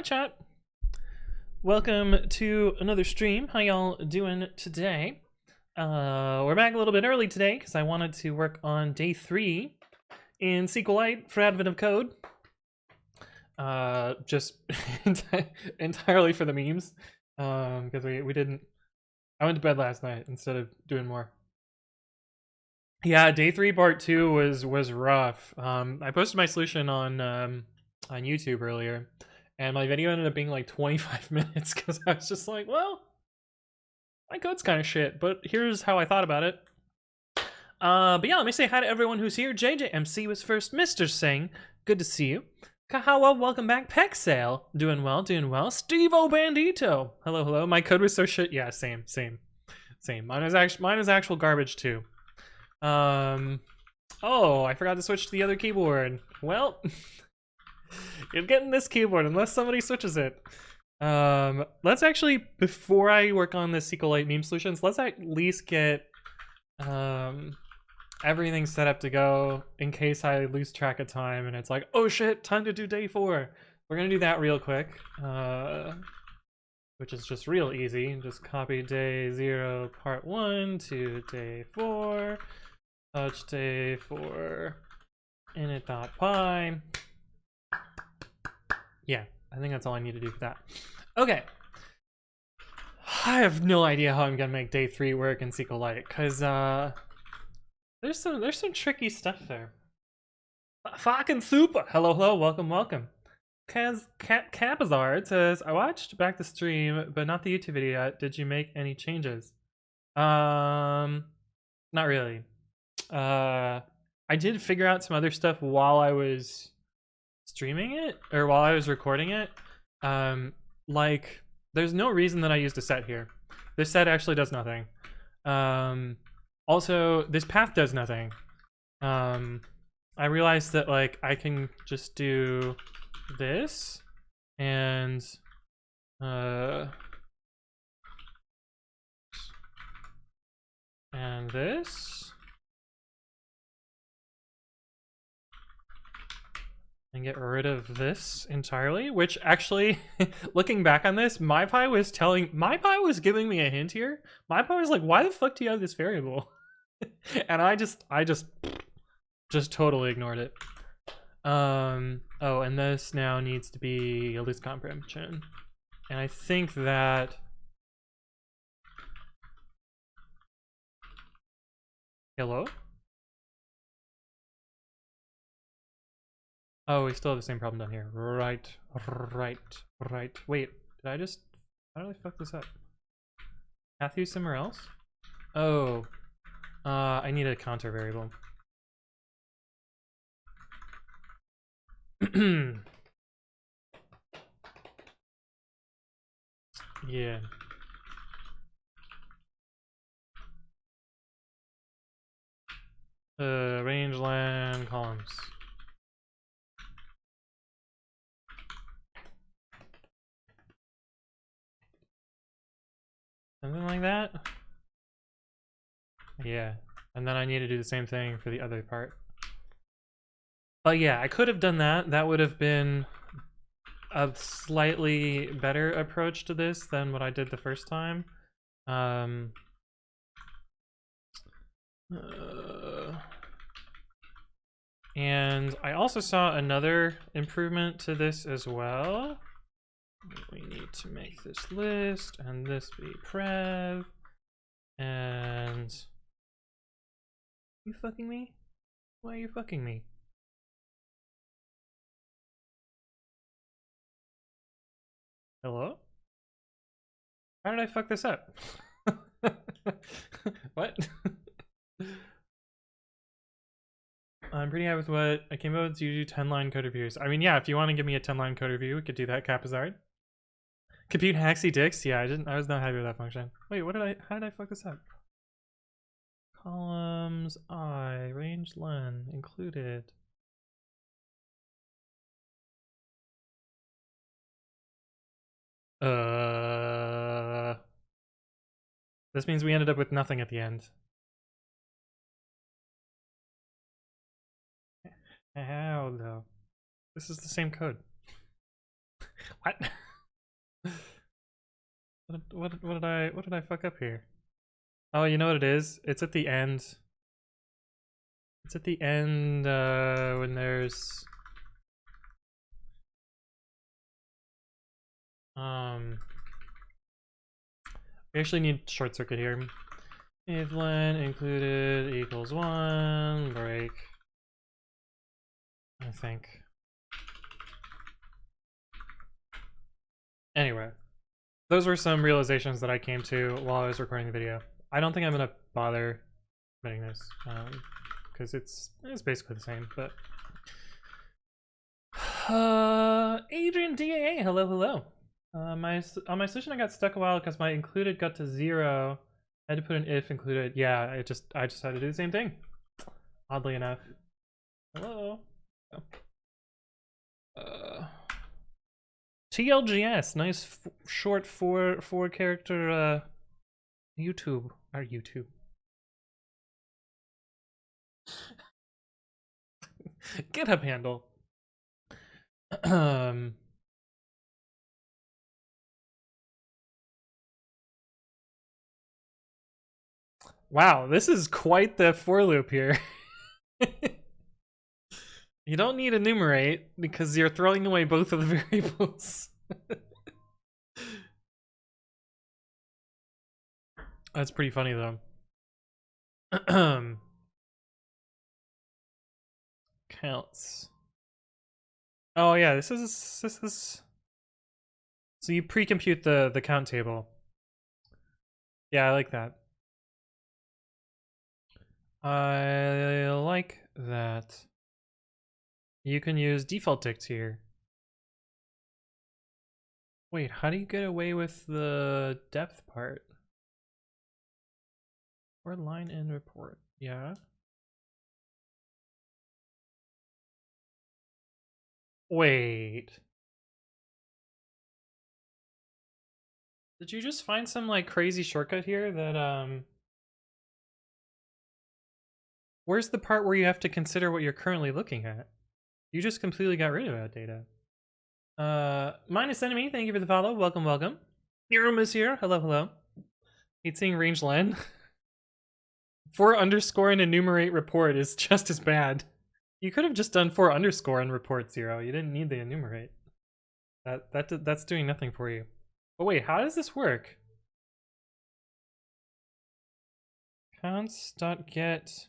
Hi chat. Welcome to another stream. How y'all doing today? We're back a little bit early today because I wanted to work on day 3 in SQLite for Advent of Code. Just entirely for the memes. Because we didn't. I went to bed last night instead of doing more. Yeah, day 3 part 2 was rough. I posted my solution on YouTube earlier. And my video ended up being like 25 minutes because I was just like, well, my code's kind of shit, but here's how I thought about it. But yeah, let me say hi to everyone who's here. JJMC was first. Mr. Singh, good to see you. Kahawa, welcome back. Pexale, doing well, doing well. Steve-O Bandito, hello, hello. My code was so shit. Yeah, same. Mine was actual garbage too. Oh, I forgot to switch to the other keyboard. Well. You're getting this keyboard unless somebody switches it. Let's actually, before I work on the SQLite meme solutions, let's at least get everything set up to go in case I lose track of time and it's like, oh shit, time to do day 4. We're gonna do that real quick, which is just real easy. Just copy day 0 part 1 to day 4, touch day 4, init.py. Yeah, I think that's all I need to do for that. Okay. I have no idea how I'm gonna make day 3 work in SQLite, because there's some tricky stuff there. Fucking super! Hello, welcome. Capazard says, I watched back the stream, but not the YouTube video yet. Did you make any changes? Not really. I did figure out some other stuff while I was streaming it, or while I was recording it. Like, there's no reason that I used a set here. This set actually does nothing. Also, this path does nothing. I realized that, like, I can just do this and this and get rid of this entirely, which actually, looking back on this, MyPy was giving me a hint here. MyPy was like, why the fuck do you have this variable? And I just totally ignored it. Oh, and this now needs to be a loose comprehension. And I think that hello? Oh, we still have the same problem down here. Right. Wait, how did I fuck this up? Have to use somewhere else? Oh, I need a counter variable. Yeah. Rangeland columns. Something like that? Yeah. And then I need to do the same thing for the other part. But yeah, I could have done that. That would have been a slightly better approach to this than what I did the first time. And I also saw another improvement to this as well. We need to make this list and this be prev. And you fucking me? Why are you fucking me? Hello? How did I fuck this up? What? I'm pretty happy with what I came up with. You do 10-line code reviews. I mean, yeah, if you want to give me a 10-line code review, we could do that, Capazard. Compute Haxy Dicks? Yeah, I was not happy with that function. Wait, how did I fuck this up? Columns I, range len, included. This means we ended up with nothing at the end. How though? This is the same code. What? What did I fuck up here? Oh, you know what it is? It's at the end. It's at the end when there's we actually need short circuit here. If len included equals 1, break. I think. Anyway, those were some realizations that I came to while I was recording the video. I don't think I'm gonna bother making this because it's basically the same. But Adrian DAA, hello. On my solution I got stuck a while because my included got to 0. I had to put an if included. Yeah, I just had to do the same thing. Oddly enough. Hello. TLGS, nice short four character YouTube. GitHub handle. Wow, this is quite the for loop here. You don't need enumerate because you're throwing away both of the variables. That's pretty funny though. Counts. Oh yeah, this is so you pre-compute the count table. Yeah, I like that. I like that. You can use default ticks here. Wait, how do you get away with the depth part? Or line in report, yeah. Wait. Did you just find some like crazy shortcut here that where's the part where you have to consider what you're currently looking at? You just completely got rid of that data. Minus enemy, thank you for the follow. Welcome. Nirum is here. Hello. Hate seeing range len. For underscore and enumerate report is just as bad. You could have just done for underscore and report 0. You didn't need the enumerate. That's doing nothing for you. But wait, how does this work? Counts.get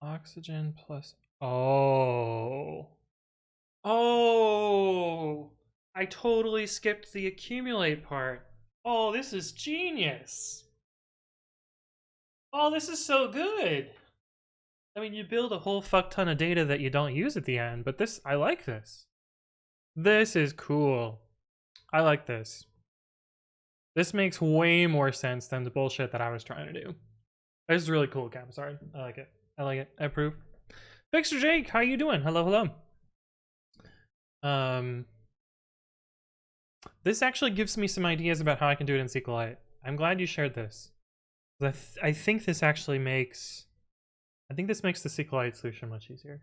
oxygen plus. Oh, I totally skipped the accumulate part. Oh, this is genius. Oh, this is so good. I mean, you build a whole fuck ton of data that you don't use at the end, but this, I like this. This is cool. I like this. This makes way more sense than the bullshit that I was trying to do. This is really cool, Cap. Sorry. I like it. I approve. Fixer Jake, how you doing? Hello. This actually gives me some ideas about how I can do it in SQLite. I'm glad you shared this. I think this actually makes... I think this makes the SQLite solution much easier.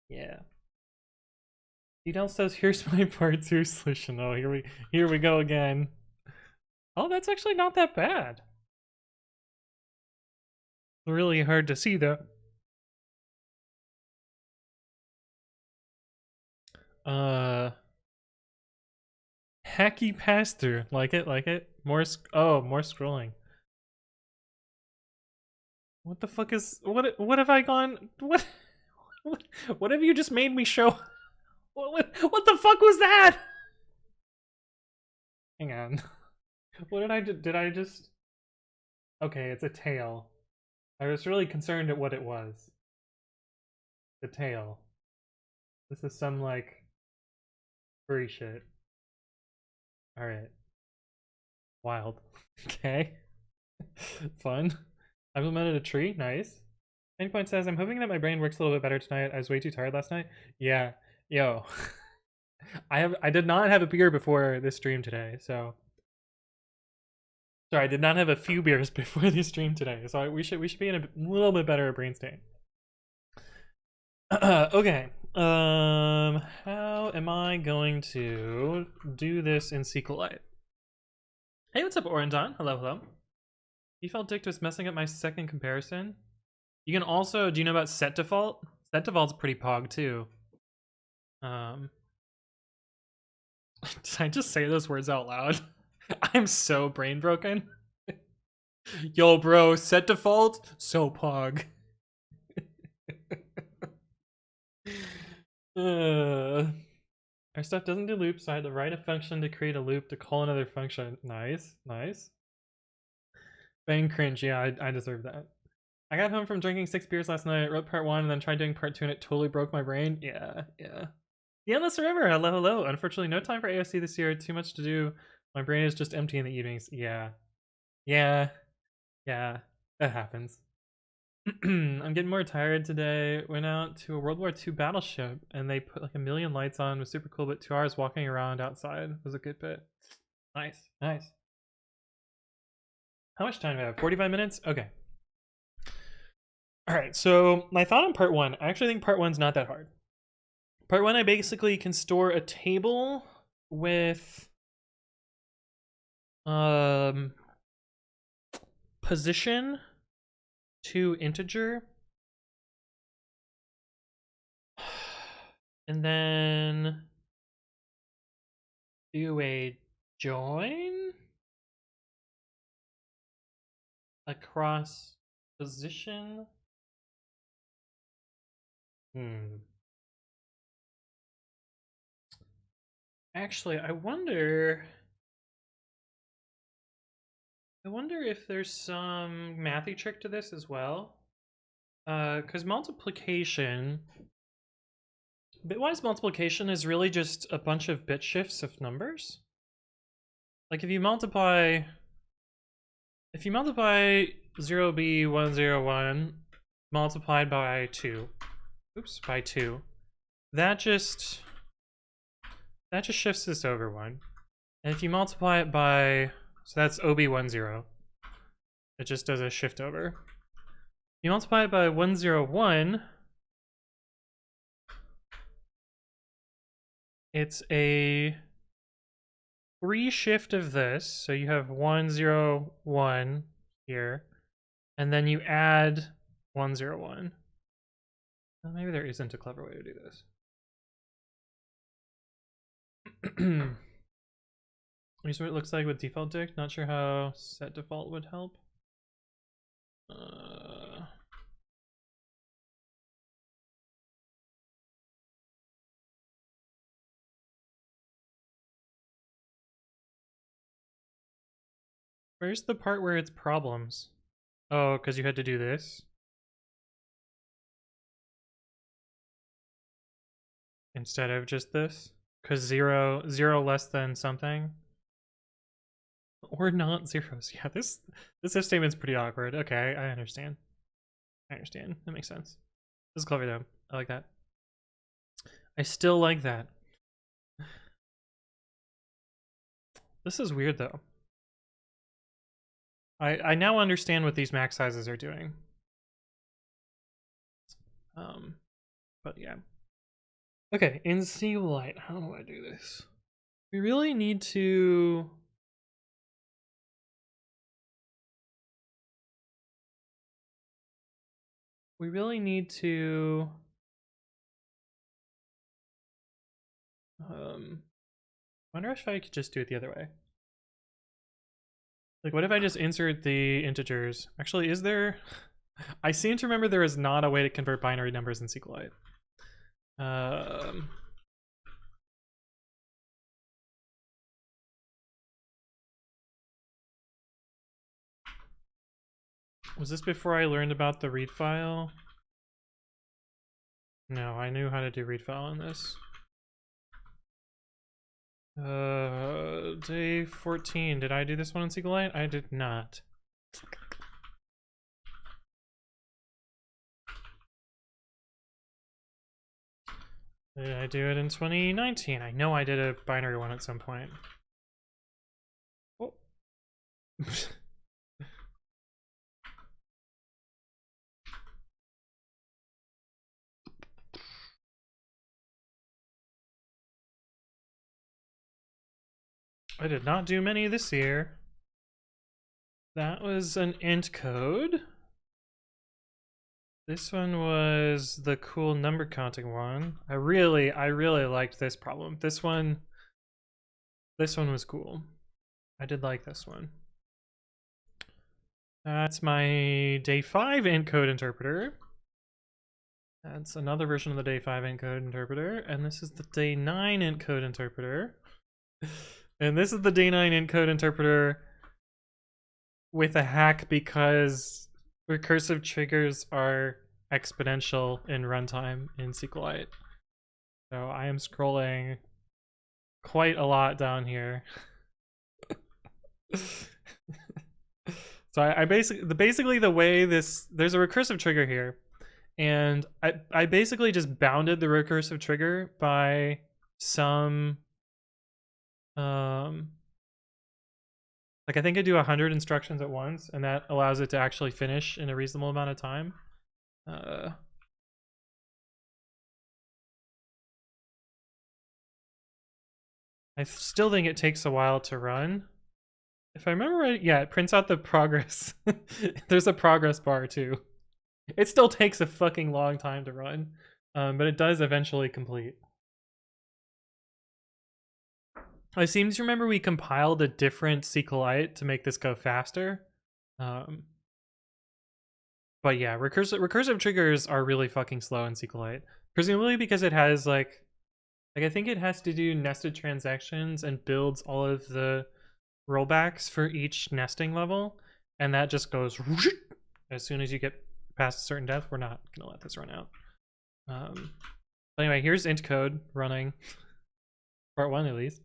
Yeah. Edel says, here's my part 2 solution. Oh, here we go again. Oh, that's actually not that bad. Really hard to see though. Hacky pass-through. Like it. More scrolling. What the fuck is what have I gone what have you just made me show? What the fuck was that? Hang on. What did I do? Did I just... Okay, it's a tail. I was really concerned at what it was. The tail. This is some like furry shit. Alright. Wild. Okay. Fun. I've implemented a tree. Nice. Endpoint says, I'm hoping that my brain works a little bit better tonight. I was way too tired last night. Yeah. Yo. I did not have a beer before this stream today, so... Sorry, I did not have a few beers before this stream today, so we should be in a little bit better brain state. Okay. how am I going to do this in SQLite? Hey, what's up, Oranton? Hello, hello. Default dict was messing up my second comparison. You can also, do you know about set default? Set default's pretty pog too. Did I just say those words out loud? I'm so brain broken. Yo, bro, set default, so pog. Our stuff doesn't do loops, so I had to write a function to create a loop to call another function. Nice, nice. Bang cringe, yeah, I deserve that. I got home from drinking 6 beers last night, wrote part 1, and then tried doing part 2, and it totally broke my brain. Yeah. The Endless River, hello, hello. Unfortunately, no time for AOC this year, too much to do. My brain is just empty in the evenings. Yeah, that happens. I'm getting more tired today. Went out to a World War II battleship, and they put like 1,000,000 lights on. It was super cool, but 2 hours walking around outside was a good bit. Nice. How much time do I have? 45 minutes? Okay. Alright, so my thought on part 1. I actually think part 1's not that hard. Part 1, I basically can store a table with position to integer, and then do a join across position. Actually, I wonder if there's some mathy trick to this as well. Because multiplication, bitwise multiplication is really just a bunch of bit shifts of numbers. Like if you multiply 0b101 multiplied by 2, by 2, that just shifts this over 1. And if you multiply it by, so that's ob10, it just does a shift over. If you multiply it by 101, it's a free shift of this, so you have 101 here, and then you add 101. Well, maybe there isn't a clever way to do this. Here's what it looks like with default dict. Not sure how set default would help. Where's the part where it's problems? Oh, because you had to do this? Instead of just this? Because zero less than something? Or not zeros. Yeah, this if statement's pretty awkward. Okay, I understand. That makes sense. This is clever though. I like that. I still like that. This is weird though. I now understand what these max sizes are doing. But yeah. Okay, in SQLite, how do I do this? We really need to wonder if I could just do it the other way. Like, what if I just insert the integers? Actually, is there... I seem to remember there is not a way to convert binary numbers in SQLite. Was this before I learned about the read file? No, I knew how to do read file on this. Day 14. Did I do this one in SQLite? I did not. Did I do it in 2019? I know I did a binary one at some point. Oh. I did not do many this year. That was an int code. This one was the cool number counting one. I really liked this problem. This one was cool. I did like this one. That's my day 5 int code interpreter. That's another version of the day 5 int code interpreter. And this is the day 9 int code interpreter. And this is the day 9 int code interpreter with a hack because recursive triggers are exponential in runtime in SQLite. So I am scrolling quite a lot down here. So I basically the way there's a recursive trigger here, and I basically just bounded the recursive trigger by some like I think I do 100 instructions at once, and that allows it to actually finish in a reasonable amount of time. I still think it takes a while to run. If I remember right, yeah, it prints out the progress. There's a progress bar too. It still takes a fucking long time to run, but it does eventually complete. I seem to remember we compiled a different SQLite to make this go faster. But yeah, recursive triggers are really fucking slow in SQLite. Presumably because it has like I think it has to do nested transactions and builds all of the rollbacks for each nesting level, and that just goes as soon as you get past a certain depth. We're not gonna let this run out. Anyway, here's int code running. Part 1 at least.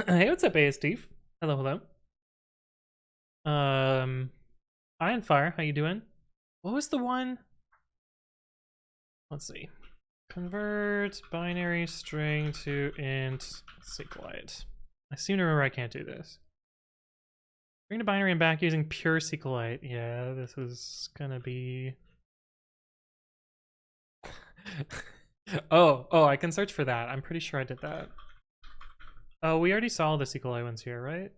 Hey, what's up, Steve? Hello. Ironfire, how you doing? What was the one? Let's see. Convert binary string to int SQLite. I seem to remember I can't do this. Bring to binary and back using pure SQLite. Yeah, this is gonna be... oh, I can search for that. I'm pretty sure I did that. Oh, we already saw the SQLite ones here, right?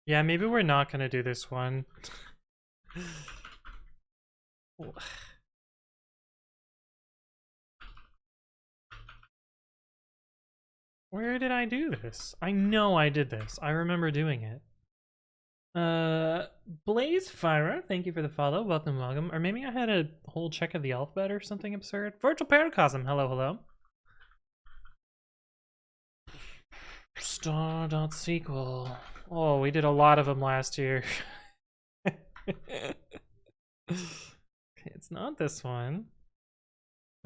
Yeah, maybe we're not gonna do this one. Where did I do this? I know I did this. I remember doing it. Blazefirer, thank you for the follow. Welcome. Or maybe I had a whole check of the alphabet or something absurd. Virtual Paracosm, hello. Star.sql. Oh, we did a lot of them last year. Okay, it's not this one.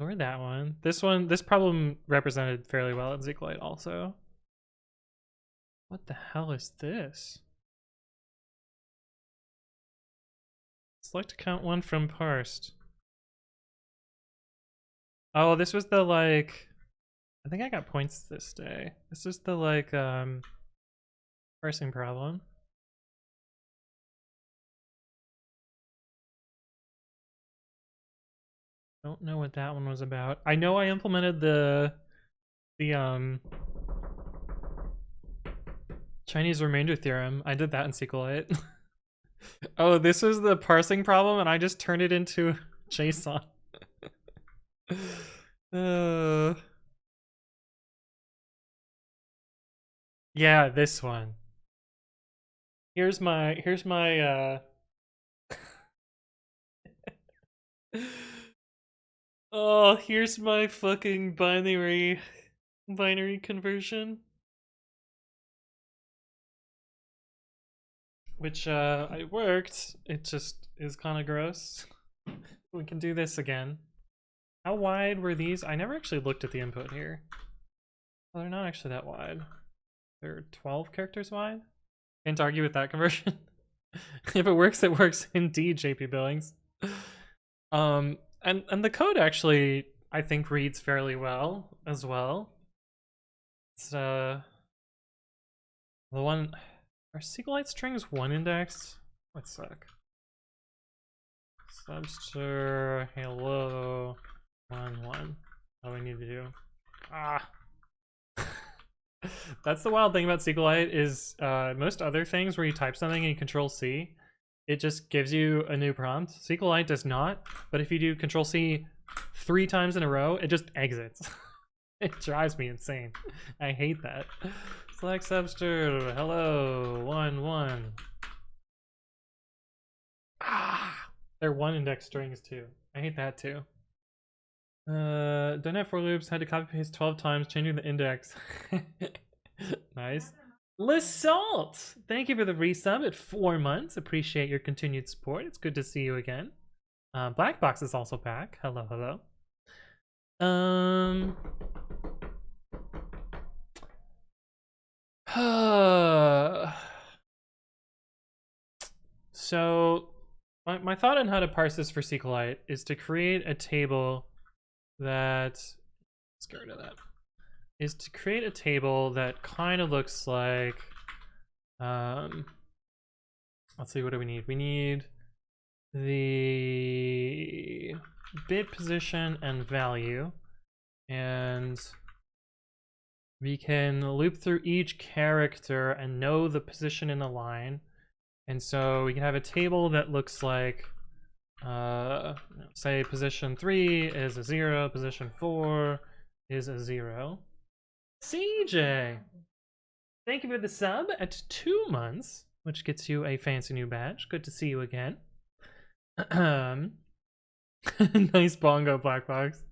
Or that one. This problem represented fairly well in SQLite also. What the hell is this? Select count one from parsed. Oh, this was the like... I think I got points this day. This is the like parsing problem. Don't know what that one was about. I know I implemented the Chinese remainder theorem. I did that in SQLite. Oh, this was the parsing problem, and I just turned it into JSON. Yeah, this one. Here's my oh, here's my fucking binary conversion. Which it worked. It just is kind of gross. We can do this again. How wide were these? I never actually looked at the input here. Well, they're not actually that wide. They're 12 characters wide. Can't argue with that conversion. If it works, it works indeed, JP Billings. And the code actually, I think, reads fairly well as well. It's the one Are SQLite strings 1 indexed? That suck. Subster hello 1 1. What do we need to do? Ah. That's the wild thing about SQLite is most other things where you type something and you Control C, it just gives you a new prompt. SQLite does not, but if you do Control C 3 times in a row, it just exits. It drives me insane. I hate that. Select subster hello 1 1. Ah, they're 1 index strings too. I hate that too. Don't have for loops, had to copy paste 12 times, changing the index. Nice. L'Assault! Thank you for the resub at 4 months. Appreciate your continued support. It's good to see you again. Black Box is also back. Hello, hello. So my thought on how to parse this for SQLite is to create a table that, let's get rid of that, is to create a table that kind of looks like, let's see, what do we need? We need the bit position and value, and we can loop through each character and know the position in the line. And so we can have a table that looks like, say position 3 is a 0, position 4 is a 0. CJ, thank you for the sub at 2 months, which gets you a fancy new badge. Good to see you again. Nice bongo, Black Box.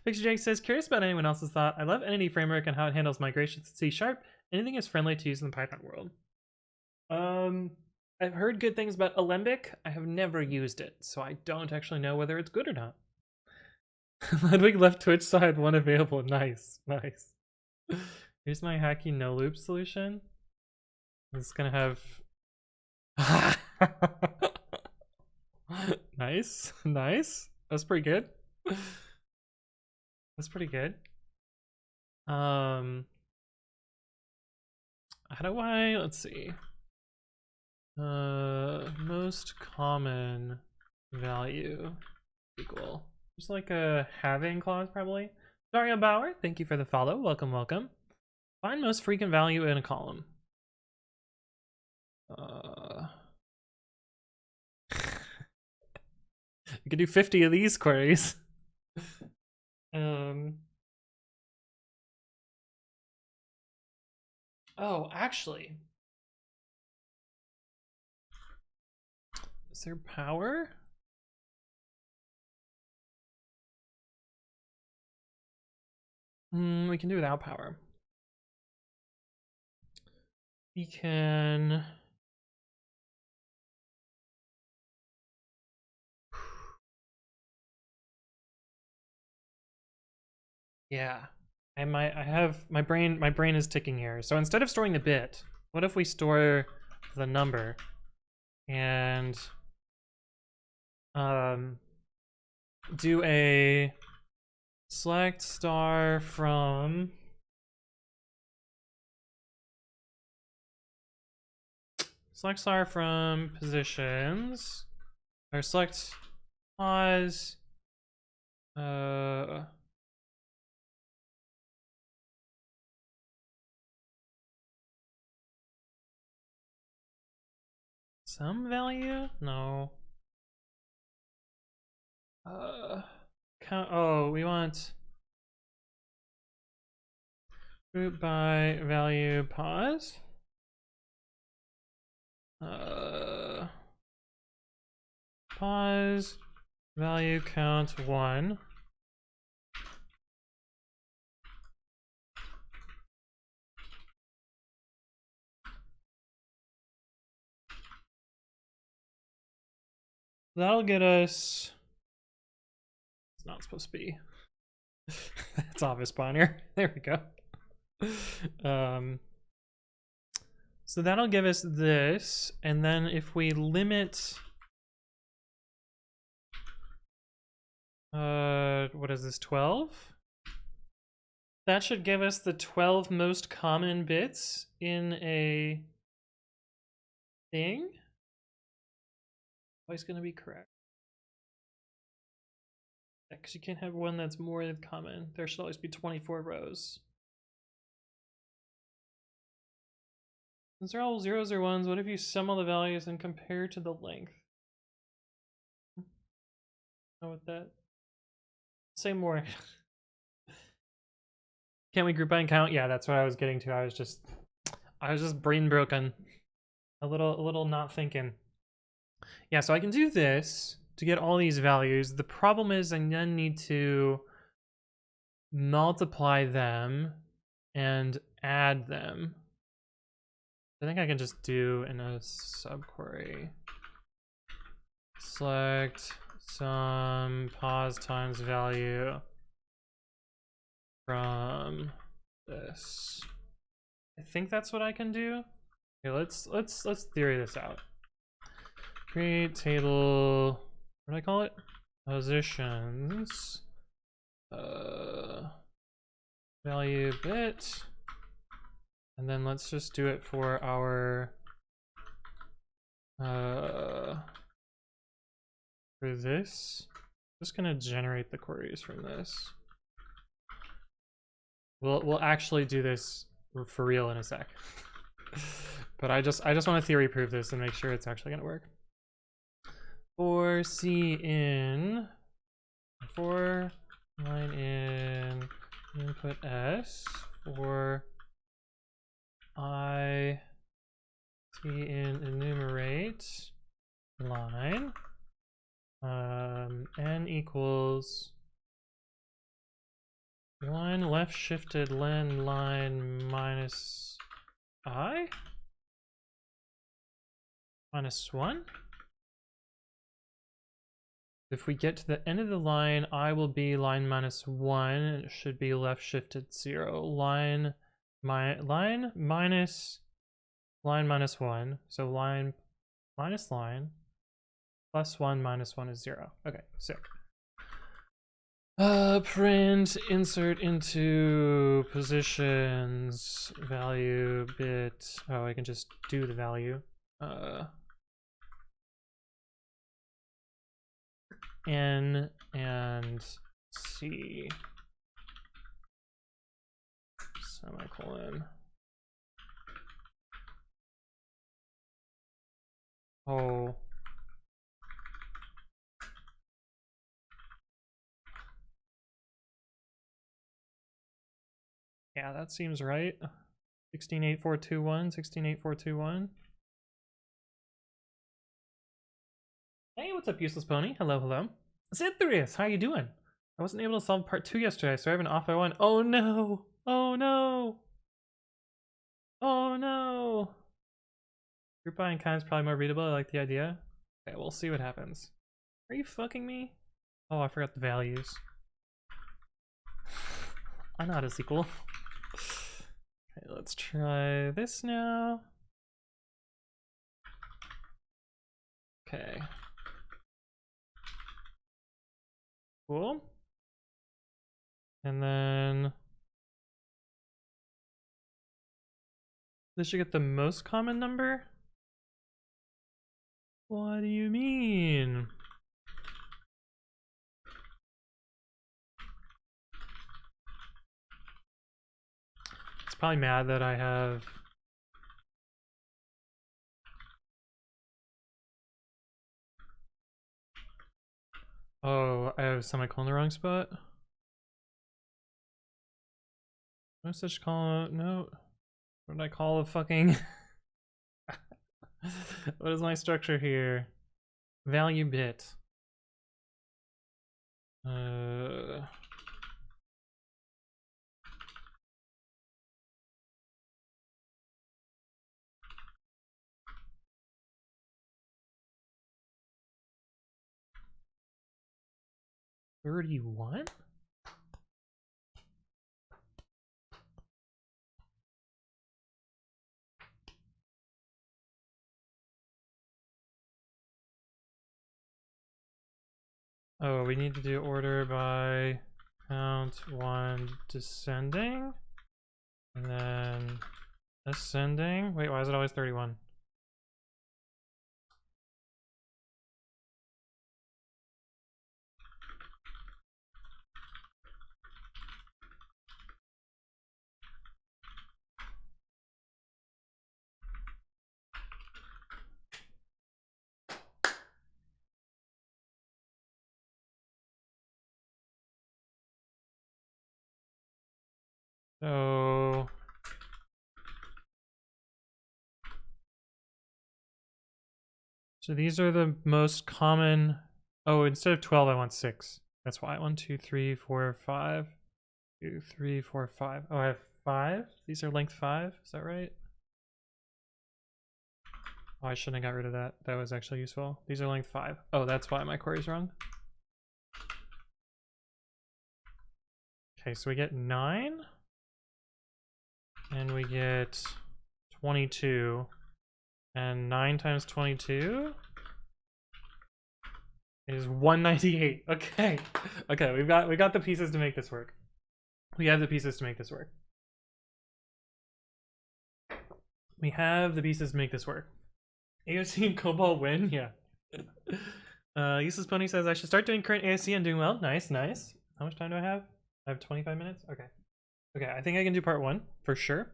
Picture Jake says, curious about anyone else's thought. I love Entity Framework and how it handles migrations to C#. Anything is friendly to use in the Python world. I've heard good things about Alembic. I have never used it, so I don't actually know whether it's good or not. Ludwig left Twitch side 1 available. Nice, nice. Here's my hacky no loop solution. It's gonna have nice, nice. That's pretty good. That's pretty good. How do I, let's see. Most common value equal. Just like a having clause, probably. Dario Bauer, thank you for the follow. Welcome, welcome. Find most frequent value in a column. You can do 50 of these queries. Oh, actually. Is there power? We can do without power. We can... Yeah. My brain is ticking here. So instead of storing the bit, what if we store the number and do a select star from positions, or select pause some value? No. Count, oh, we want group by value pause. Pause value count 1. That'll get us, it's not supposed to be. It's obvious spawner. There we go. So that'll give us this, and then if we limit, what is this, 12? That should give us the 12 most common bits in a thing. Always gonna be correct. Yeah, because you can't have one that's more than common. There should always be 24 rows. Since they're all zeros or ones, what if you sum all the values and compare to the length? Know what that? Say more. Can't we group by and count? Yeah, that's what I was getting to. I was just brain broken. A little not thinking. Yeah, so I can do this to get all these values. The problem is I then need to multiply them and add them. I think I can just do in a subquery. Select sum pos times value from this. I think that's what I can do. Okay, let's theory this out. Create table, what do I call it? Positions, value bit, and then let's just do it for our for this. I'm just gonna generate the queries from this. We'll actually do this for real in a sec. But I just want to theory prove this and make sure it's actually gonna work. For cin, for line in input s, for I cin enumerate line, n equals line left shifted len line minus I minus 1. If we get to the end of the line, I will be line minus 1, and it should be left shifted 0. Line minus 1. So line minus line plus 1 minus 1 is 0. Okay, sick. Print insert into positions value bit. Oh, I can just do the value. N and C semicolon. Oh. Yeah, that seems right. 168421, 168421. Hey, what's up, useless pony? Hello, hello. Cythrius, how you doing? I wasn't able to solve part 2 yesterday, so I have an off by 1. Oh no! Oh no! Oh no! Group by and kind is probably more readable. I like the idea. Okay, we'll see what happens. Are you fucking me? Oh, I forgot the values. I know how to SQL. Okay, let's try this now. Okay. Cool. And then this should get the most common number? What do you mean? It's probably mad that I have I have semicolon in the wrong spot. No such call no. What did I call a fucking what is my structure here? Value bit. 31? Oh, we need to do order by count 1 descending and then ascending. Wait, why is it always 31? So these are the most common. Oh, instead of 12, I want 6. That's why. 1, 2, 3, 4, 5. 2, 3, 4, 5. Oh, I have 5? These are length 5? Is that right? Oh, I shouldn't have got rid of that. That was actually useful. These are length 5. Oh, that's why my query's wrong. Okay, so we get 9. And we get 22. And 9 times 22 is 198. Okay. Okay, we got the pieces to make this work. We have the pieces to make this work. We have the pieces to make this work. AOC and Cobalt win? Yeah. Useless Pony says I should start doing current AOC and doing well. Nice, nice. How much time do I have? I have 25 minutes? Okay. Okay, I think I can do part 1 for sure.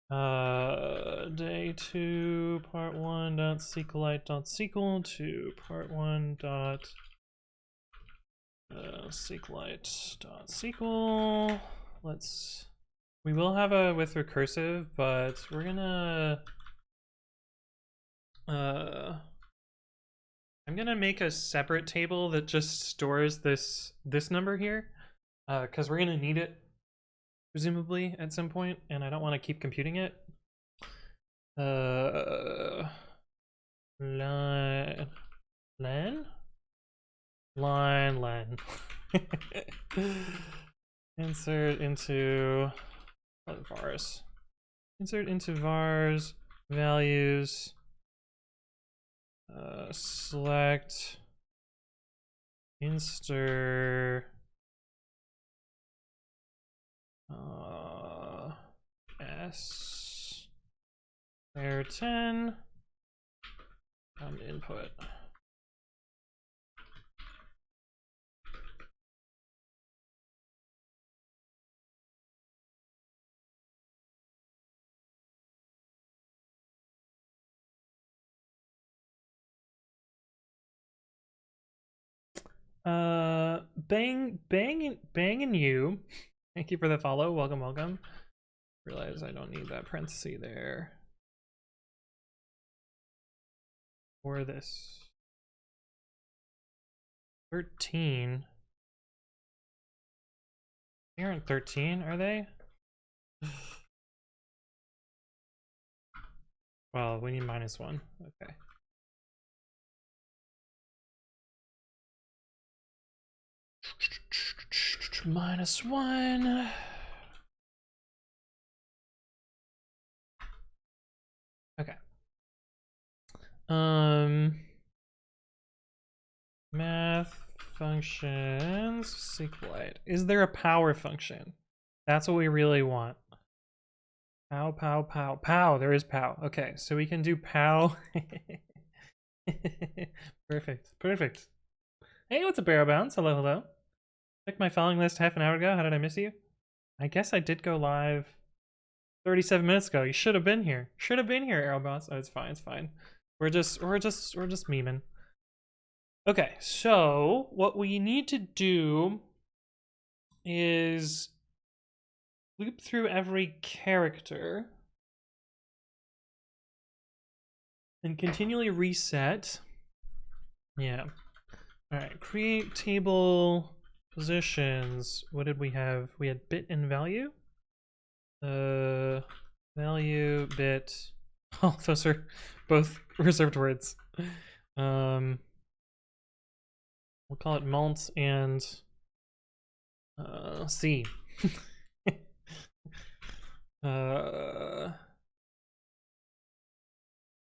Day 2, part 1 dot sqlite.sql to part 1 dot sqlite.sql. We will have a with recursive, but we're gonna I'm gonna make a separate table that just stores this number here, because we're gonna need it presumably at some point, and I don't want to keep computing it. Len. Insert into vars. Insert into vars values. Select inster s layer 10 input. Bang and you. Thank you for the follow. Welcome, welcome. Realize I don't need that parenthesis there. Or this. 13. They aren't 13, are they? Well, we need -1. Okay. -1. Okay. Math functions sqlite. Is there a power function? That's what we really want. Pow, pow, pow. Pow, there is pow. Okay, so we can do pow. Perfect, perfect. Hey, what's up, Barrow Bounce? Hello, hello. Check my following list half an hour ago. How did I miss you? I guess I did go live 37 minutes ago. You should have been here. Should have been here, Arrow Bounce. Oh, it's fine, it's fine. We're just memeing. Okay, so what we need to do is loop through every character and continually reset. Yeah. All right, create table positions. What did we have? We had bit and value. Value, bit. Oh, those are both reserved words. We'll call it malt and C.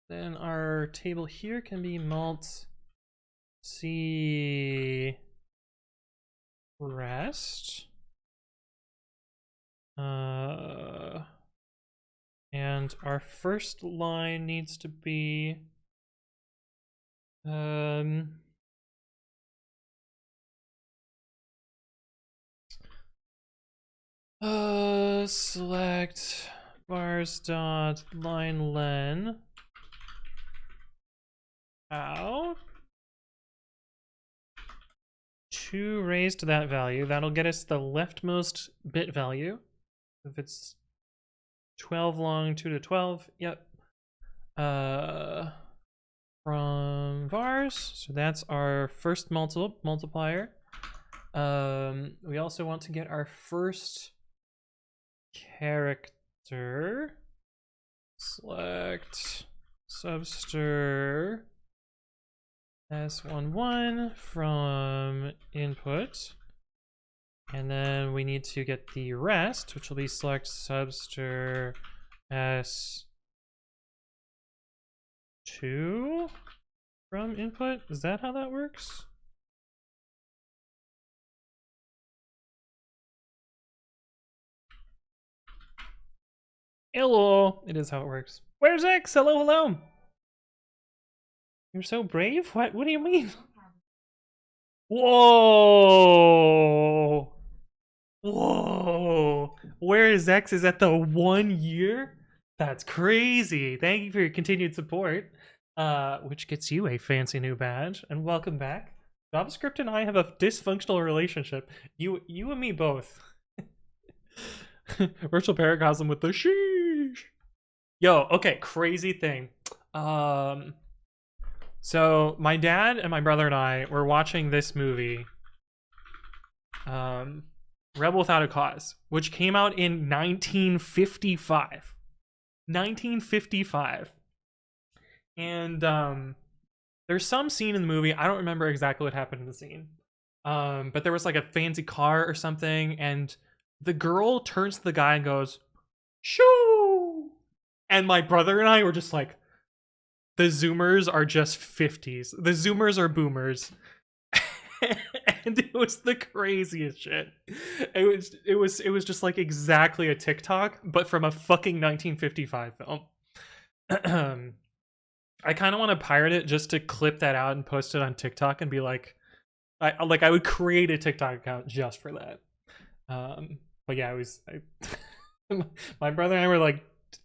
Then our table here can be malt C rest. And our first line needs to be select vars dot line len how 2 raised to that value. That'll get us the leftmost bit value. If it's 12 long, 2 to 12. Yep. From vars. So that's our first multiplier. We also want to get our first character. Select subster s11 from input. And then we need to get the rest, which will be select subster s2 from input. Is that how that works? Hello. It is how it works. Where's X? Hello, hello. You're so brave? What do you mean? Whoa. Whoa. Where is X? Is that the 1 year? That's crazy. Thank you for your continued support. Which gets you a fancy new badge. And welcome back. JavaScript and I have a dysfunctional relationship. You and me both. Virtual paracosm with the sheesh. Yo, okay, crazy thing. So my dad and my brother and I were watching this movie, Rebel Without a Cause, which came out in 1955. 1955. And there's some scene in the movie, I don't remember exactly what happened in the scene, but there was like a fancy car or something, and the girl turns to the guy and goes, "Shoo!" And my brother and I were just like, the Zoomers are just 50s. The Zoomers are boomers. And it was the craziest shit. It was just like exactly a TikTok, but from a fucking 1955 film. I kind of want to pirate it just to clip that out and post it on TikTok and be like, I would create a TikTok account just for that. But yeah, my brother and I were like, did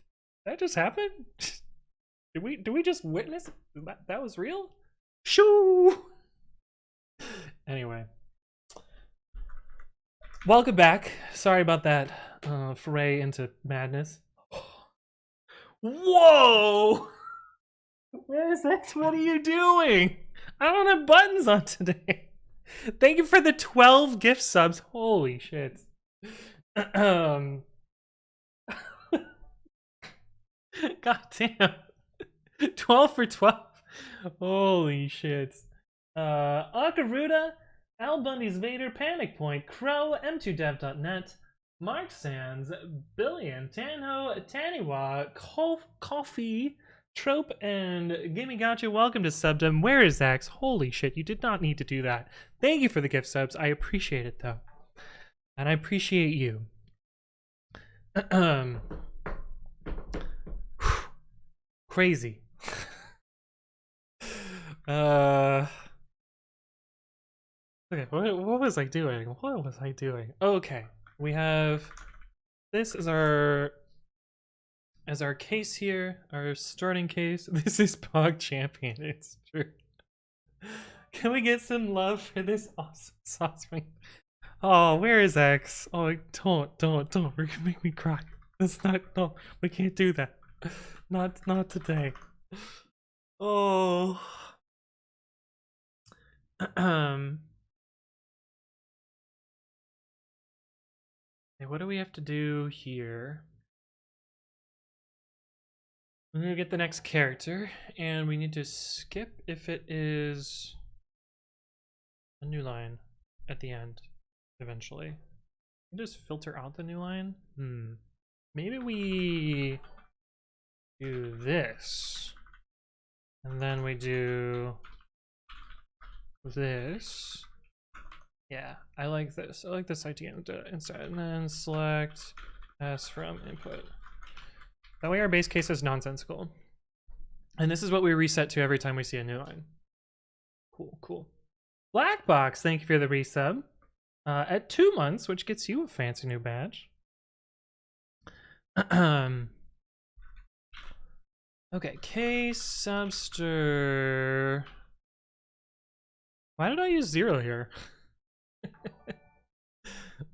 that just happen? Did we just witness that was real? Shoo! Anyway, welcome back. Sorry about that foray into madness. Whoa! Where is this? What are you doing? I don't have buttons on today. Thank you for the 12 gift subs. Holy shit. God damn. 12 for 12. Holy shit. Akaruda, AlBundysVater, Panic Point, Crow, M2Dev.net, Mark Sands, Billion, Tanho, Taniwa, Coffee, Trope, and Gimme Gotcha. Welcome to Subdom. Where is Zax? Holy shit, you did not need to do that. Thank you for the gift subs. I appreciate it, though. And I appreciate you. Crazy. Okay, what was I doing? What was I doing? Okay, we have this as our case here, our starting case. This is Pog Champion. It's true. Can we get some love for this awesome sauce ring? Oh, where is X? Oh, don't. You're gonna make me cry. That's not. No, we can't do that. Not today. Oh. Okay, what do we have to do here? We're gonna get the next character, and we need to skip if it is a new line at the end, eventually. Just filter out the new line? Maybe we do this. And then we do this. Yeah, I like this. I like this idea instead. And then select S from input. That way our base case is nonsensical. And this is what we reset to every time we see a new line. Cool. Black Box, thank you for the resub. At 2 months, which gets you a fancy new badge. Okay, case subster. Why did I use 0 here?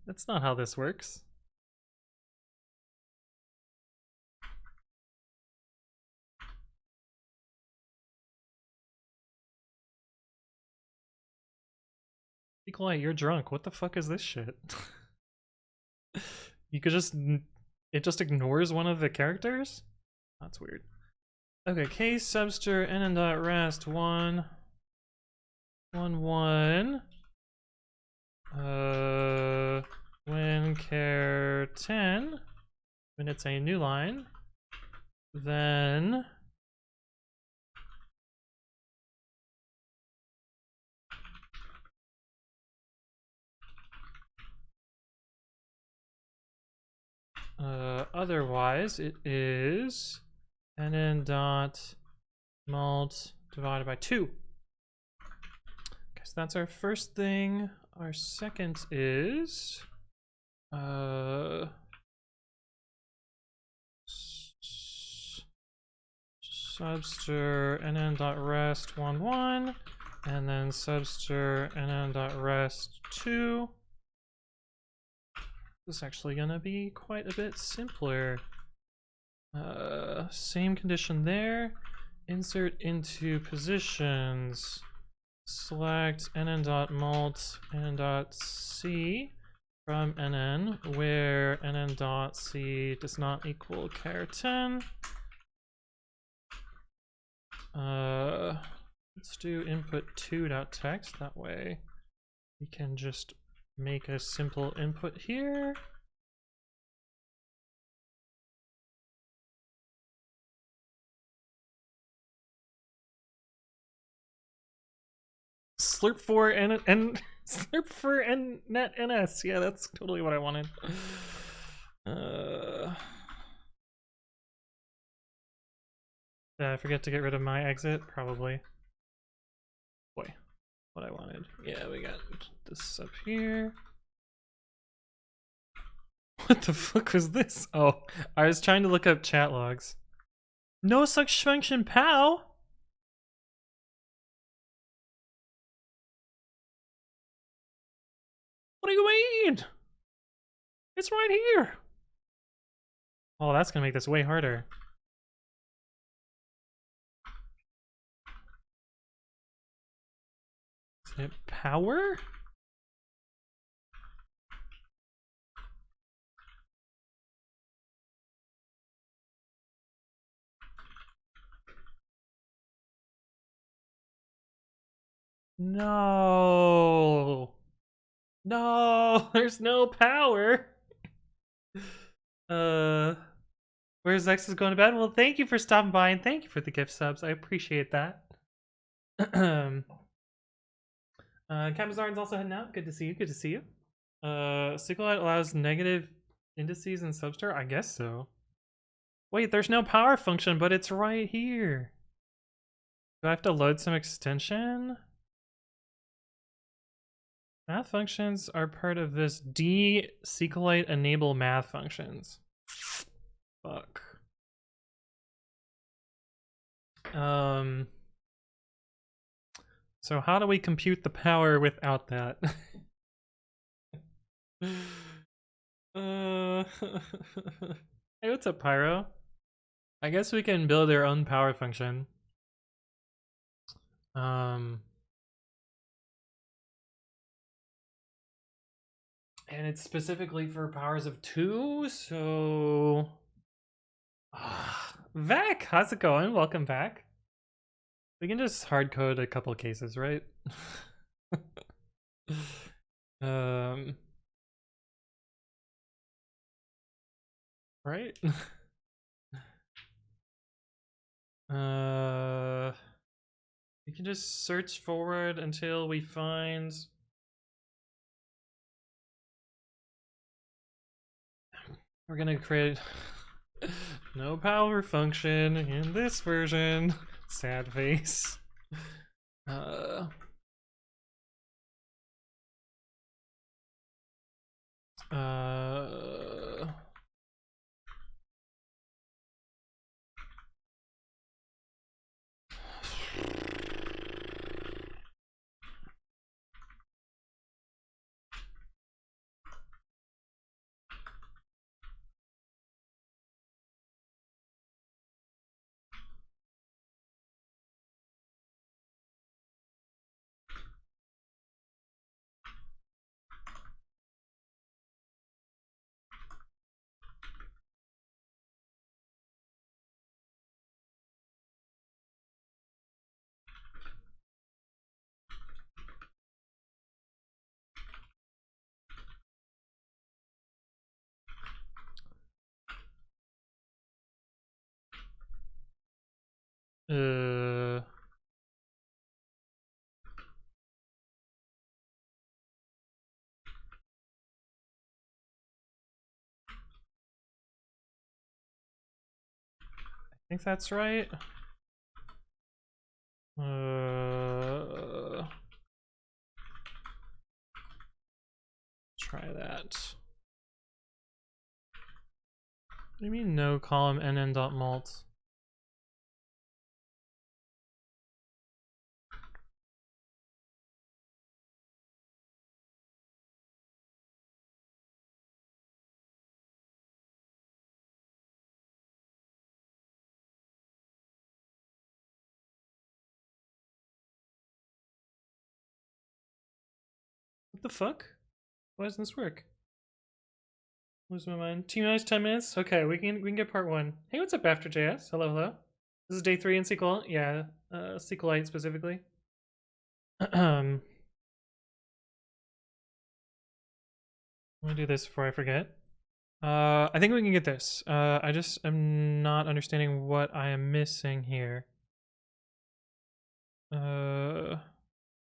That's not how this works. sqlite, you're drunk. What the fuck is this shit? You could just... It just ignores one of the characters? That's weird. Okay, case subster nn.rest 1 1 1 when char 10, when it's a new line, then otherwise it is nn.mult divided by 2. Okay, so that's our first thing. Our second is subster nn.rest 1 1 and then subster nn.rest 2. This is actually gonna be quite a bit simpler. Same condition there. Insert into positions. Select nn.mult nn.c from nn where nn.c does not equal char 10. Let's do input 2.text. That way we can just make a simple input here. Slurp for and slurp for and net ns. Yeah, that's totally what I wanted. Did I forget to get rid of my exit? Probably. Boy, what I wanted. Yeah, we got this up here. What the fuck was this? Oh, I was trying to look up chat logs. No such function, pal. What do you mean? It's right here. Oh, that's gonna make this way harder. Is it power? No. No, there's no power. Where's X is going to bed? Well, thank you for stopping by and thank you for the gift subs. I appreciate that. Camazarn's also heading out. Good to see you. Good to see you. sqlite allows negative indices in subster? I guess so. Wait, there's no power function, but it's right here. Do I have to load some extension? Math functions are part of this sqlite enable math functions. Fuck. So how do we compute the power without that? Hey, what's up, Pyro? I guess we can build our own power function. And it's specifically for powers of 2, so... Vec, how's it going? Welcome back. We can just hardcode a couple cases, right? Right? We can just search forward until we find... We're gonna create no power function in this version. Sad face. I think that's right. Try that. What do you mean no column nn.mult? What the fuck? Why doesn't this work? Lose my mind. T-minus 10 minutes? Okay, we can get part 1. Hey, what's up, AfterJS? Hello, hello. This is day 3 in SQL. Yeah, SQLite specifically. Let me do this before I forget. I think we can get this. I just am not understanding what I am missing here.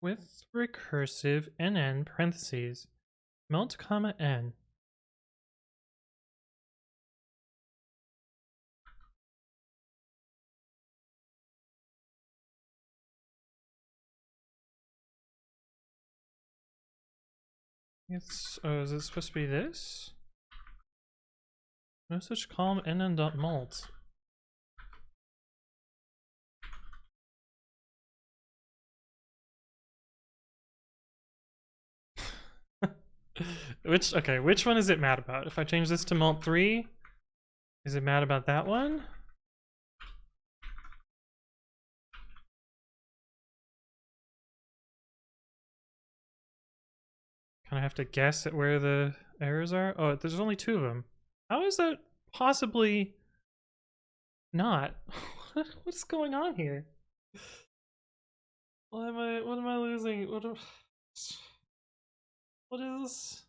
With recursive nn parentheses melt comma n. It's is it supposed to be this? No such column nn.mult. Which one is it mad about? If I change this to mult3, is it mad about that one? Kind of have to guess at where the errors are. Oh, there's only 2 of them. How is that possibly not? What's going on here? What am I losing? What is...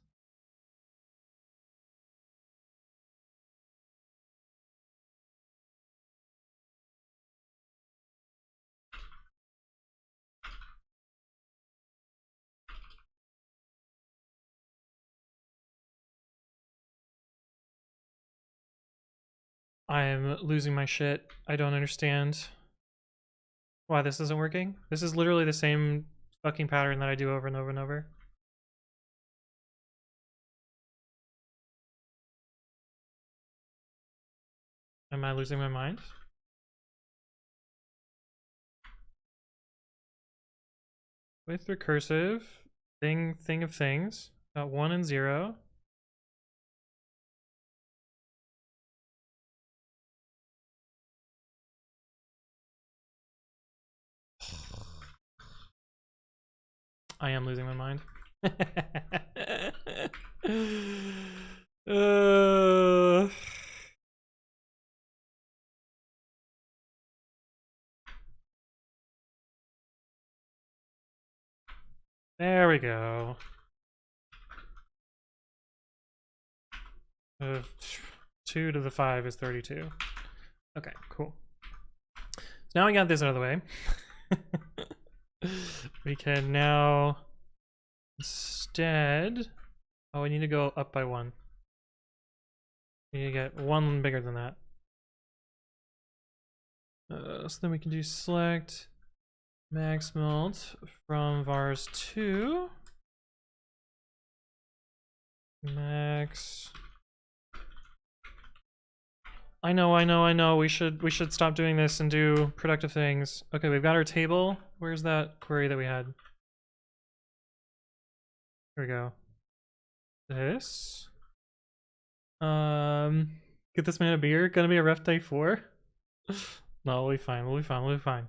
I am losing my shit. I don't understand why this isn't working. This is literally the same fucking pattern that I do over and over and over. Am I losing my mind? With recursive, thing of things, got 1 and 0. I am losing my mind. There we go. 2 to the 5 is 32. Okay, cool. So now we got this out of the way. We can now instead... Oh, we need to go up by 1. We need to get 1 bigger than that. So then we can do select max mult from vars 2 max. I know. We should stop doing this and do productive things. Okay, we've got our table. Where's that query that we had? Here we go. This. Get this man a beer. Gonna be a rough day 4. No, we'll be fine. We'll be fine.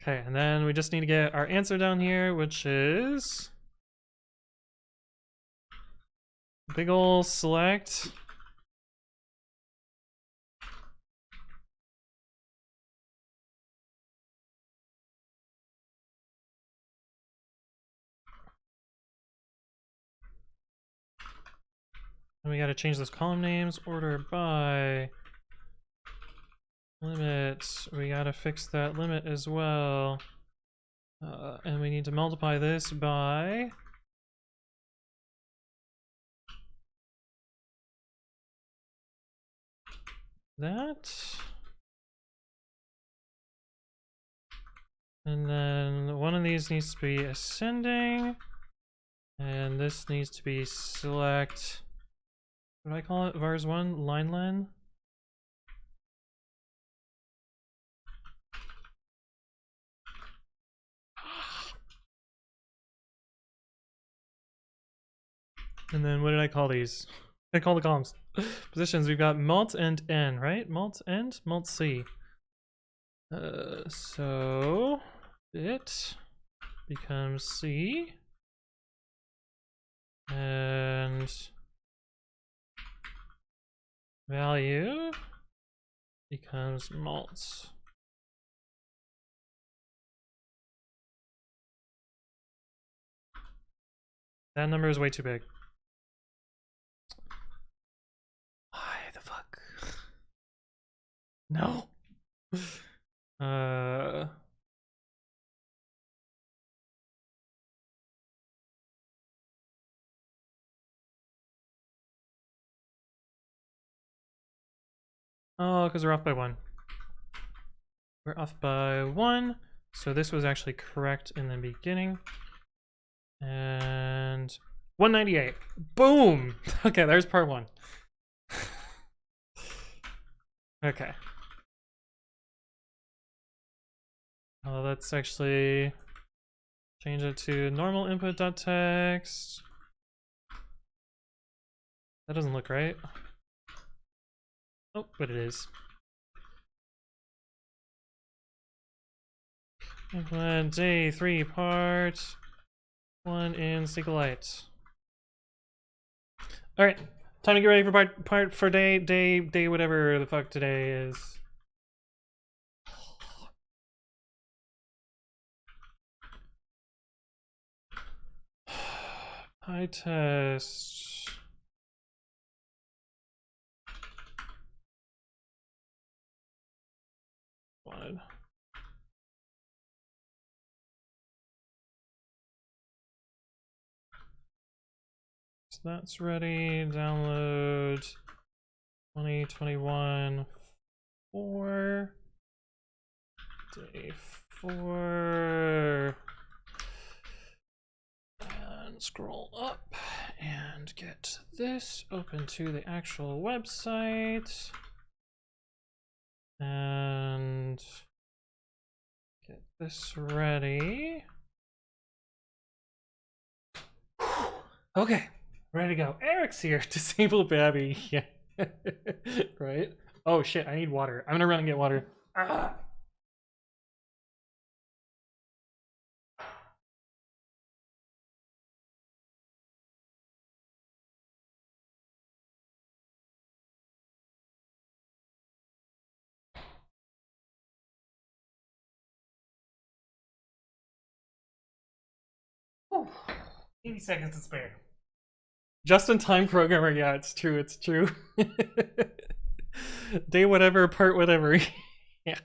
Okay, and then we just need to get our answer down here, which is big ol' select. And we gotta change those column names. Order by Limit. We gotta fix that limit as well. And we need to multiply this by that. And then one of these needs to be ascending. And this needs to be select. What do I call it? Vars1? Line len? And then what did I call these? I call the columns. Positions, we've got mult and n, right? Mult and mult c. So it becomes c. And value becomes mult. That number is way too big. Why the fuck? No. Oh, because we're off by 1. We're off by 1. So this was actually correct in the beginning. And 198. Boom! Okay, there's part 1. Okay. Let's actually change it to normal input.text. That doesn't look right. Oh, but it is. Implement day 3 part 1 in sqlite. All right, time to get ready for part for day whatever the fuck today is. PyTest. Wanted. So that's ready. Download 2021 4 day 4 and scroll up and get this open to the actual website and get this ready. Okay, ready to go. Eric's here. Disable Babby. Yeah. Right? Oh shit, I need water. I'm gonna run and get water. Ah. Whew. 80 seconds to spare. Just in time programmer, yeah, it's true, it's true. Day whatever, part whatever. Yeah.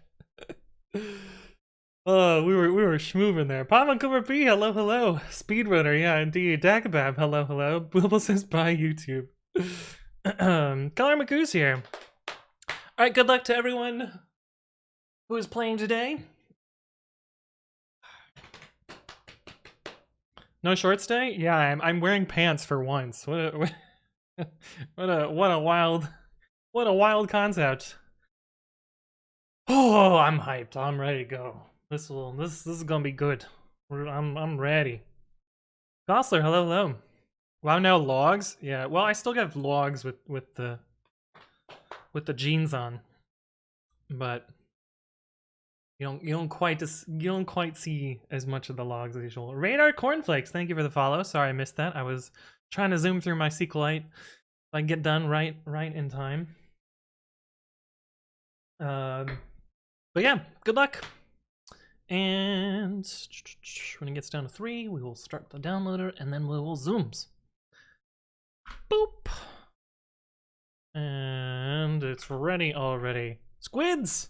Oh, we were schmoovin' there. Pama Cooper B, hello, hello. Speedrunner, yeah, indeed. Dagobab, hello, hello. Booble says bye, YouTube. Color Magoose here. Alright, good luck to everyone who is playing today. No shorts day? Yeah, I'm wearing pants for once. What a wild concept. Oh, I'm hyped. I'm ready to go. This is gonna be good. I'm ready. Gosler, hello, hello. Wow, now logs? Yeah, well, I still get logs with the jeans on, but you don't quite see as much of the logs as usual. RadarCornflakes, thank you for the follow. Sorry I missed that. I was trying to zoom through my sqlite so I can get done right in time. But yeah, good luck. And when it gets down to 3, we will start the downloader and then we will zooms. Boop. And it's ready already. Squids!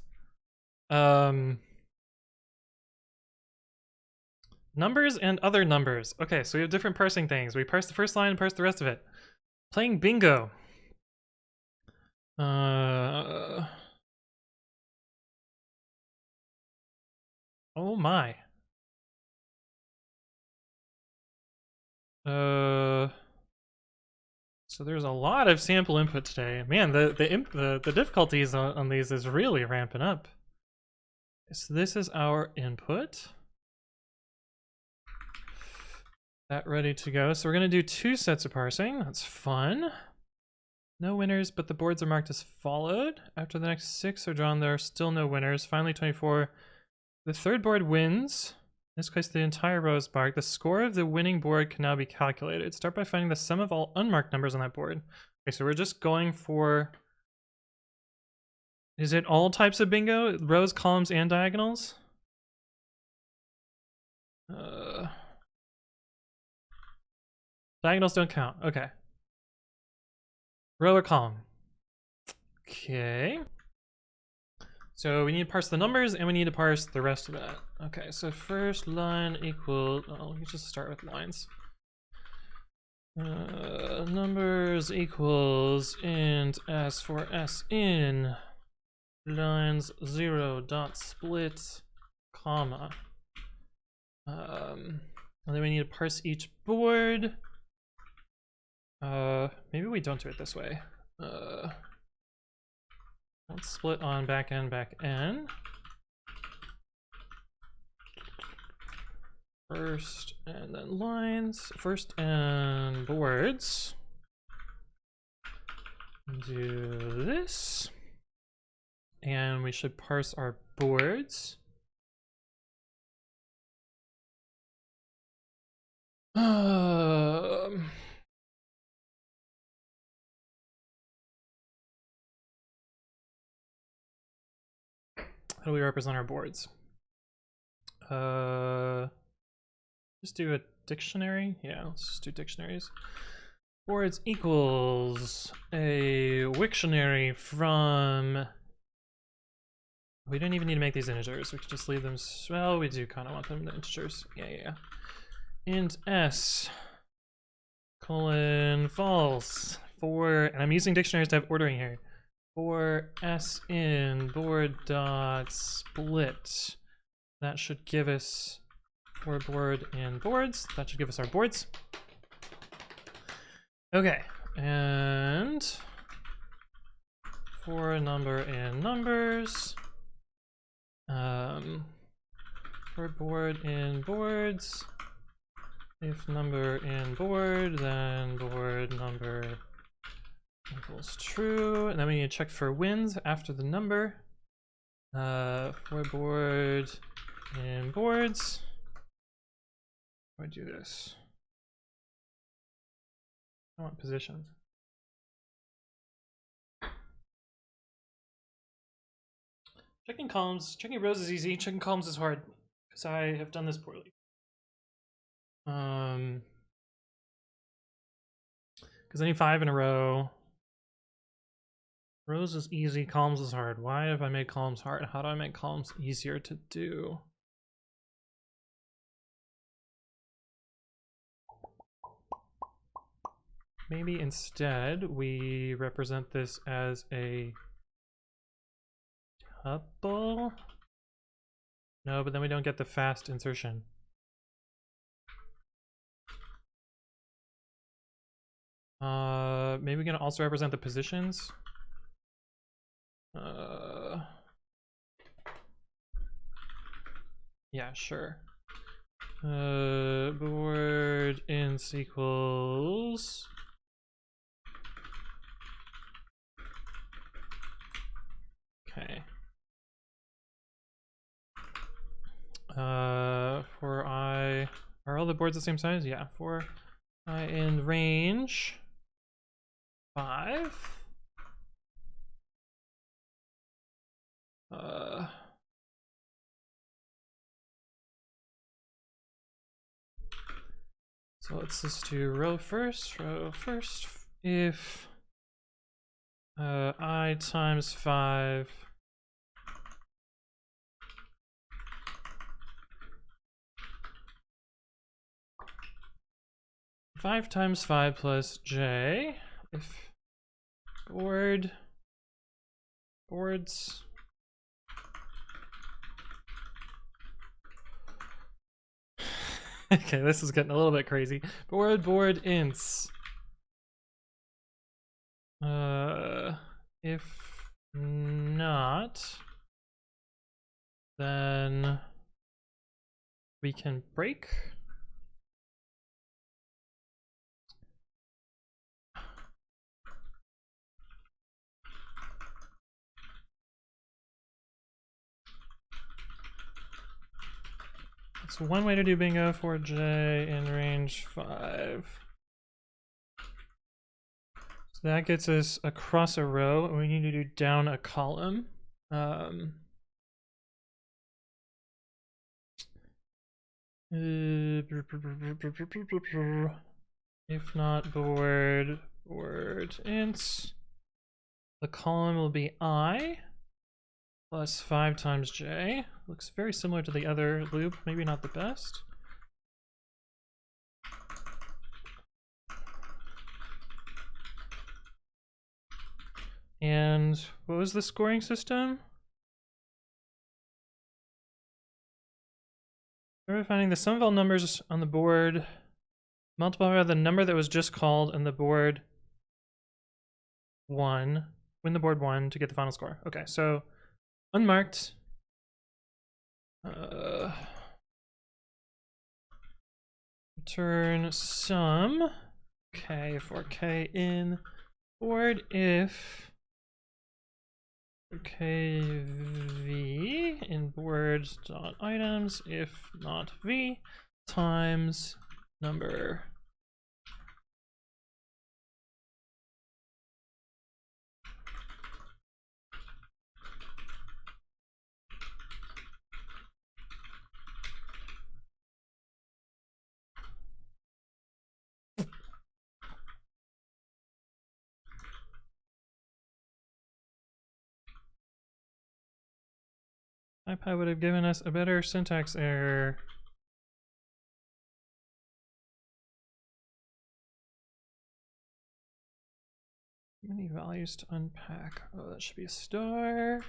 Numbers and other numbers. Okay, so we have different parsing things. We parse the first line and parse the rest of it. Playing bingo. Oh my. So there's a lot of sample input today. Man, the difficulties on these is really ramping up. So this is our input. That ready to go. So we're gonna do 2 sets of parsing. That's fun. No winners, but the boards are marked as followed. After the next 6 are drawn, there are still no winners. Finally, 24. The third board wins. In this case, the entire row is marked. The score of the winning board can now be calculated. Start by finding the sum of all unmarked numbers on that board. Okay, so we're just going for... Is it all types of bingo? Rows, columns, and diagonals? Diagonals don't count. Okay. Row or column. Okay. So we need to parse the numbers and we need to parse the rest of that. Okay, so first line equal, oh, let's just start with lines. Numbers equals int s for s in lines 0 dot split comma. And then we need to parse each board. Maybe we don't do it this way. Let's split on back end, back end. First and then lines. First and boards. Do this. And we should parse our boards. How do we represent our boards? Just do a dictionary. Yeah, let's just do dictionaries. Boards equals a Wiktionary from... We don't even need to make these integers. We could just leave them... Well, we do kind of want them in the integers. Yeah. Int s colon false for... And I'm using dictionaries to have ordering here. For s in board dot split. That should give us for board and boards. That should give us our boards. Okay, and for number and numbers. For board and boards. If number and board, then board number equals true, and then we need to check for wins after the number. For board and boards. How do I do this? I want position. Checking columns, checking rows is easy. Checking columns is hard because I have done this poorly. Because I need 5 in a row. Rows is easy, columns is hard. Why have I made columns hard? How do I make columns easier to do? Maybe instead we represent this as a tuple? No, but then we don't get the fast insertion. Maybe we can also represent the positions. Yeah, sure. Board int equals okay. For I, are all the boards the same size? Yeah, for I in range 5. So let's just do row first. If I times 5 5 times 5 plus j if boards. Okay, this is getting a little bit crazy. Board ints. If not, then we can break. That's one way to do bingo for j in range 5. So that gets us across a row, and we need to do down a column. If not board ints, the column will be I plus 5 times j. Looks very similar to the other loop, maybe not the best. And what was the scoring system? We're finding the sum of all numbers on the board multiplied by the number that was just called and the board 1. Win the board 1 to get the final score. Okay, so unmarked. Return sum. K for K in board if KV in board dot items if not V times number. iPad would have given us a better syntax error. Many values to unpack. Oh, that should be a star.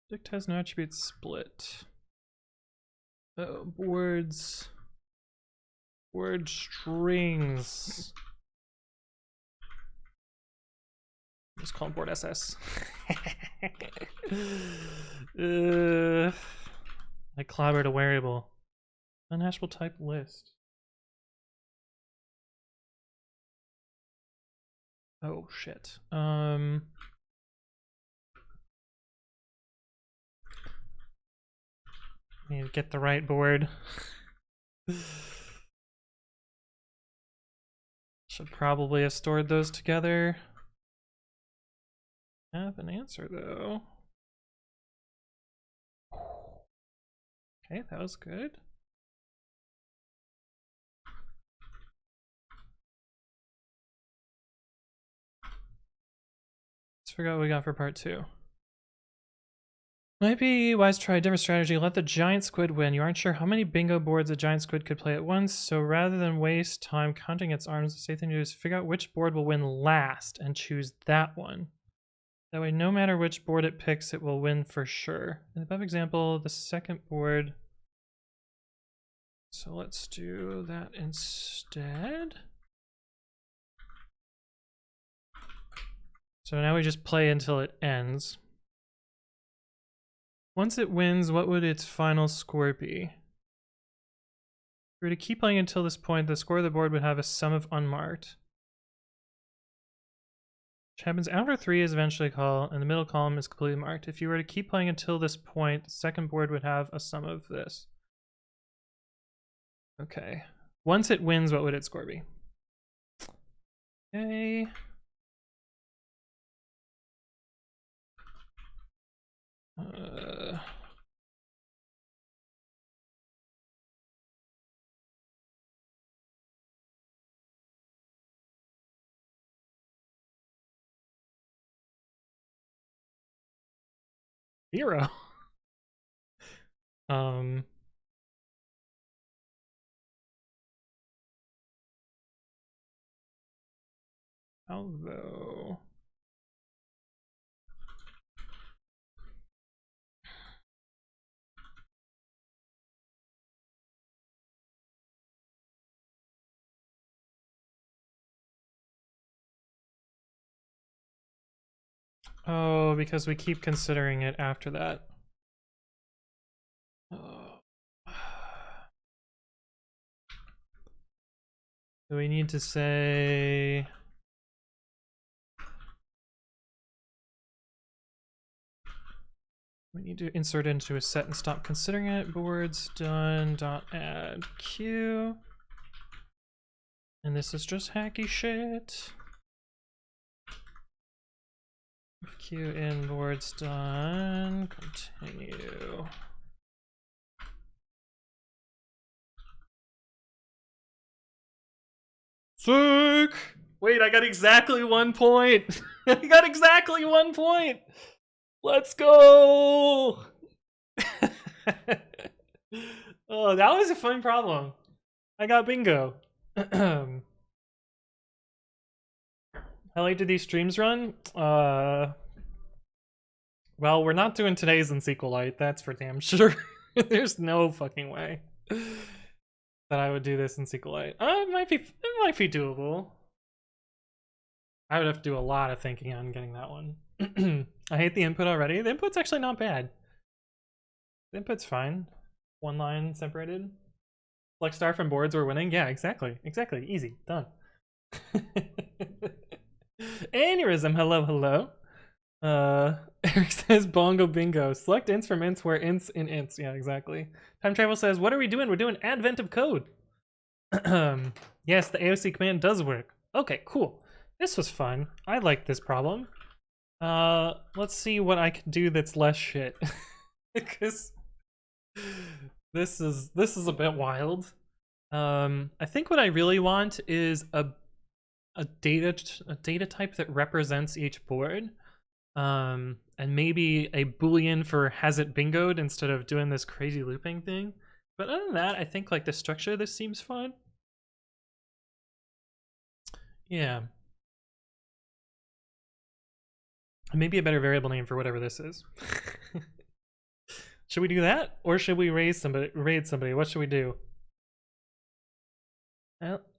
Dict has no attribute split. Oh, boards. Word strings. Let's call them board SS. I clobbered a variable. Unhashable type list. Oh shit. Need to get the right board. Should probably have stored those together. Have an answer though. Okay, that was good. Let's figure out what we got for part 2. Might be wise to try a different strategy. Let the giant squid win. You aren't sure how many bingo boards a giant squid could play at once, so rather than waste time counting its arms, the safe thing to do is figure out which board will win last and choose that one. That way, no matter which board it picks, it will win for sure. In the above example, the second board. So let's do that instead. So now we just play until it ends. Once it wins, what would its final score be? If we were to keep playing until this point, the score of the board would have a sum of unmarked. Which happens after 3 is eventually a call, and the middle column is completely marked. If you were to keep playing until this point, the second board would have a sum of this. Okay. Once it wins, what would its score be? Okay. Zero. Although oh, because we keep considering it after that. Do we need to say we need to insert into a set and stop considering it? Boards done dot add q. And this is just hacky shit. Q in boards done. Continue. Sick! Wait, I got exactly 1 point. I got exactly 1 point. Let's go. Oh, that was a fun problem. I got bingo. How late do these streams run? Well, we're not doing today's in SQLite, that's for damn sure. There's no fucking way that I would do this in SQLite. It might be doable. I would have to do a lot of thinking on getting that one. I hate the input already. The input's actually not bad. The input's fine. 1 line separated. Flex star from boards we're winning. Yeah, exactly. Exactly. Easy. Done. Aneurysm. Hello, hello. Eric says bongo bingo. Select ints from ints where ints in ints. Yeah, exactly. Time travel says, what are we doing? We're doing advent of code. Yes, the AOC command does work. Okay, cool. This was fun. I like this problem. Let's see what I can do that's less shit. Because this is a bit wild. I think what I really want is a data type that represents each board. And maybe a boolean for has it bingoed instead of doing this crazy looping thing. But other than that, I think like the structure of this seems fun. Yeah. Maybe a better variable name for whatever this is. Should we do that? Or should we raid somebody? What should we do?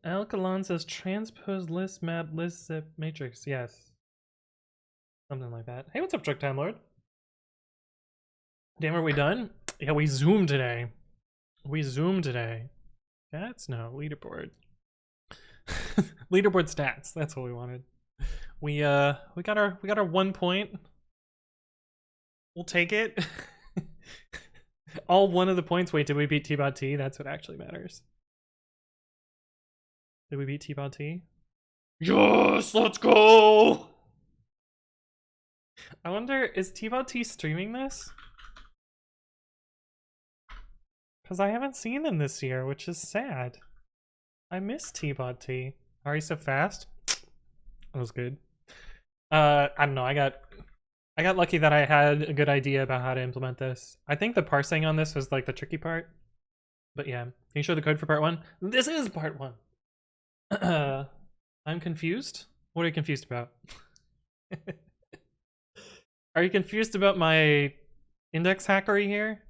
Alkalan says transpose list map list zip matrix. Yes. Something like that. Hey, what's up, Truck Time Lord? Damn, are we done? Yeah, we zoomed today. That's no leaderboard. Leaderboard stats. That's what we wanted. We got our 1 point. We'll take it. All 1 of the points. Wait, did we beat T-Bot T? That's what actually matters. Did we beat T-Bot T? Yes, let's go. I wonder, is T-Bot T streaming this? Because I haven't seen them this year, which is sad. I miss T-Bot T. Are you so fast? That was good. I don't know. I got lucky that I had a good idea about how to implement this. I think the parsing on this was like the tricky part. But yeah, can you show the code for part 1? This is part 1. I'm confused. What are you confused about? Are you confused about my index hackery here?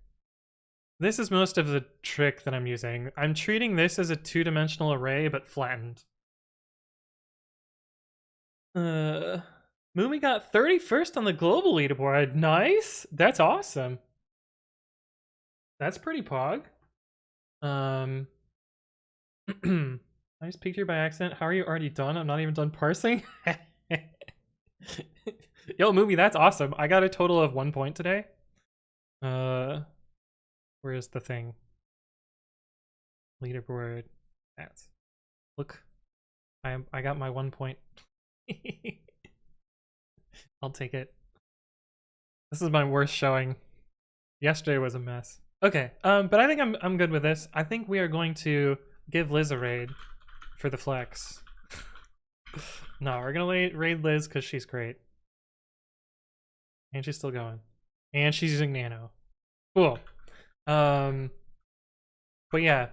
This is most of the trick that I'm using. I'm treating this as a 2-dimensional array, but flattened. Moomy got 31st on the global leaderboard. Nice. That's awesome. That's pretty pog. I just peeked here by accident. How are you already done? I'm not even done parsing. Yo, Moomy, that's awesome. I got a total of 1 point today. Where's the thing? Leaderboard. That's. Look. I got my 1 point. I'll take it. This is my worst showing. Yesterday was a mess. Okay, but I think I'm good with this. I think we are going to give Liz a raid for the flex. No, we're gonna raid Liz because she's great. And she's still going. And she's using nano. Cool. But yeah.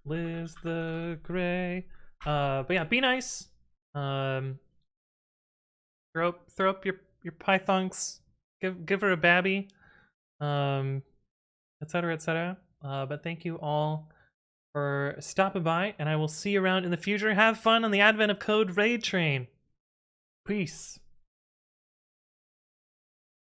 Liz the Gray. But yeah, be nice. throw up your pythons, give her a babby, etc., etc. But thank you all for stopping by, and I will see you around in the future. Have fun on the advent of Code Raid Train. Peace.